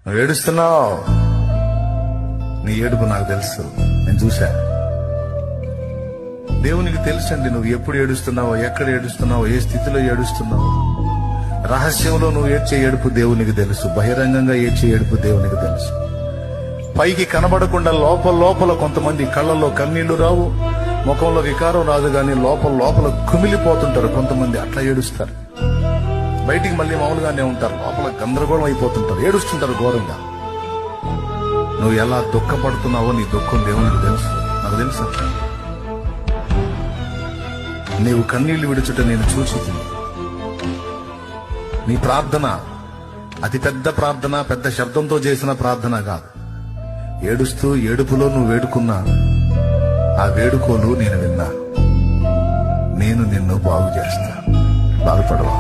నువ్వు ఏడుస్తున్నావు, నీ ఏడుపు నాకు తెలుసు, నేను చూశా. దేవునికి తెలుసండి నువ్వు ఎప్పుడు ఏడుస్తున్నావో, ఎక్కడ ఏడుస్తున్నావో, ఏ స్థితిలో ఏడుస్తున్నావో. రహస్యంలో నువ్వు ఏడ్చే ఏడుపు దేవునికి తెలుసు, బహిరంగంగా ఏడ్చే ఏడుపు దేవునికి తెలుసు. పైకి కనబడకుండా లోపల లోపల కొంతమంది కళ్ళల్లో కన్నీళ్లు రావు, ముఖంలో వికారం రాదు, కానీ లోపల లోపల కుమిలిపోతుంటారు కొంతమంది. అట్లా ఏడుస్తారు. బయటికి మళ్ళీ మామూలుగానే ఉంటారు, లోపల గందరగోళం అయిపోతుంటారు, ఏడుస్తుంటారు ఘోరంగా. నువ్వు ఎలా దుఃఖపడుతున్నావో నీ దుఃఖం దేవునికి తెలుసు, నాకు తెలుసు. నీవు కన్నీళ్లు విడుచుట నేను చూసుకుంది. నీ ప్రార్థన అతి పెద్ద ప్రార్థన, పెద్ద శబ్దంతో చేసిన ప్రార్థన కాదు. ఏడుస్తూ ఏడుపులో నువ్వు వేడుకున్నా ఆ వేడుకోలు నేను విన్నా. నేను నిన్ను బాగు చేస్తా, బాగుపడవా.